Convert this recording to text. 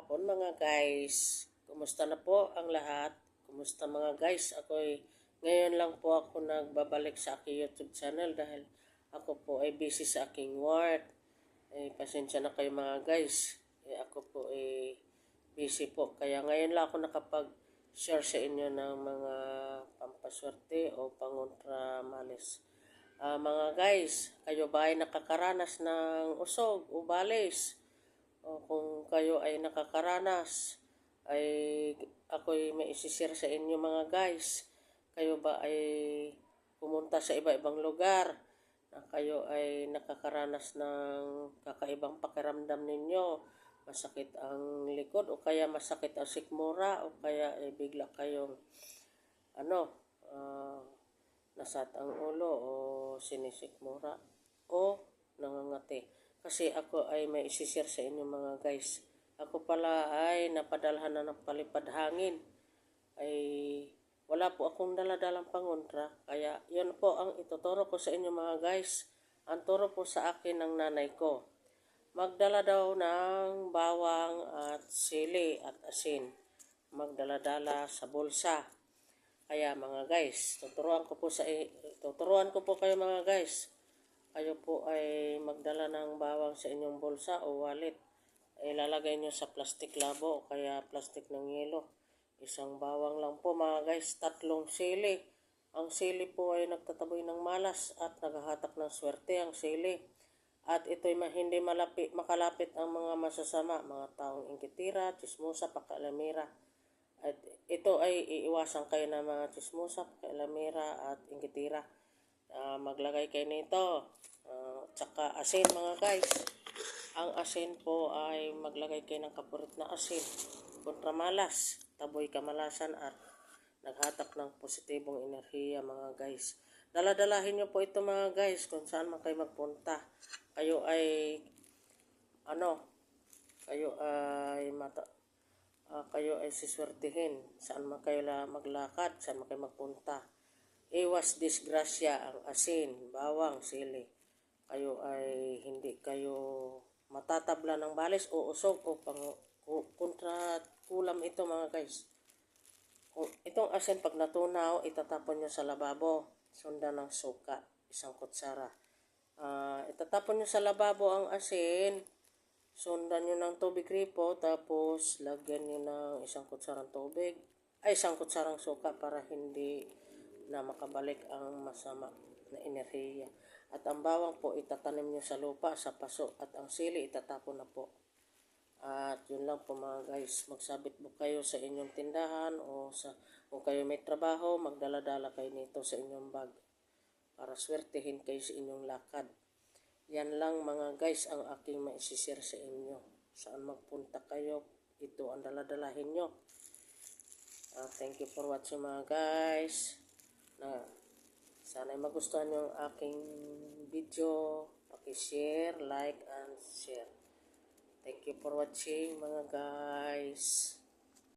hapon mga guys. Kumusta na po ang lahat? Kumusta mga guys? Ngayon lang po ako nagbabalik sa aking YouTube channel dahil ako po ay busy sa aking work. Pasensya na kayo mga guys. Ako po ay busy po. Kaya ngayon lang ako nakapag-share sa inyo ng mga pampaswerte o pangontra malis. Mga guys, kayo ba ay nakakaranas ng usog o balis? O kung kayo ay nakakaranas, ay ako'y may isishare sa inyo mga guys. Kayo ba ay pumunta sa iba-ibang lugar na kayo ay nakakaranas ng kakaibang pakiramdam ninyo? Masakit ang likod o kaya masakit ang sikmura o kaya ay bigla kayong nasat ang ulo o sinisikmura o nangangati. Kasi ako ay may isishare sa inyo mga guys. Ako pala ay napadalhan na ng palipad hangin. Ay wala po akong daladalang pangontra. Kaya yun po ang ituturo ko sa inyo mga guys. Ang turo po sa akin ng nanay ko. Magdala daw ng bawang at sili at asin. Magdala-dala sa bulsa. Kaya mga guys, tuturuan ko po kayo mga guys. Kayo po ay magdala ng bawang sa inyong bulsa o wallet. Ilalagay nyo sa plastic labo o kaya plastic ng yelo. Isang bawang lang po mga guys, 3 sili. Ang sili po ay nagtataboy ng malas at naghahatak ng swerte ang sili. At ito'y hindi makalapit ang mga masasama, mga taong inggitira, chismosa, pakalamira. At ito ay iiwasan kayo ng mga chismosa, pakalamira at inggitira. Maglagay kayo nito. Tsaka asin mga guys. Ang asin po ay maglagay kayo ng kapurit na asin. Kontra malas, taboy kamalasan at naghatak ng positibong enerhiya mga guys. Daladalahin nyo po ito mga guys kung saan man kayo magpunta. Kayo ay kayo ay siswertihin saan man kayo maglakad, saan man kayo magpunta. Iwas disgrasya ang asin, bawang, sili. Kayo ay hindi kayo matatabla ng balis o usog o kontra kulam ito mga guys. Kung itong asin pag natunaw, itatapon nyo sa lababo. Sundan ng suka, 1 kutsara. Itatapon nyo sa lababo ang asin. Sundan nyo ng tubig ripo. Tapos lagyan nyo ng 1 kutsarang tubig. 1 kutsarang suka para hindi na makabalik ang masama na enerhiya. At ang bawang po itatanim nyo sa lupa, sa paso. At ang sili itatapon na po. At yun lang po mga guys. Magsabit po kayo sa inyong tindahan o kung kayo may trabaho, magdala-dala kayo nito sa inyong bag para swertihin kayo sa inyong lakad. Yan lang mga guys ang aking maisishare sa inyo. Saan magpunta kayo, ito ang daladalahin nyo. Thank you for watching mga guys. Sana magustuhan nyo ang aking video. Paki-share, like, and share. Thank you for watching mga guys.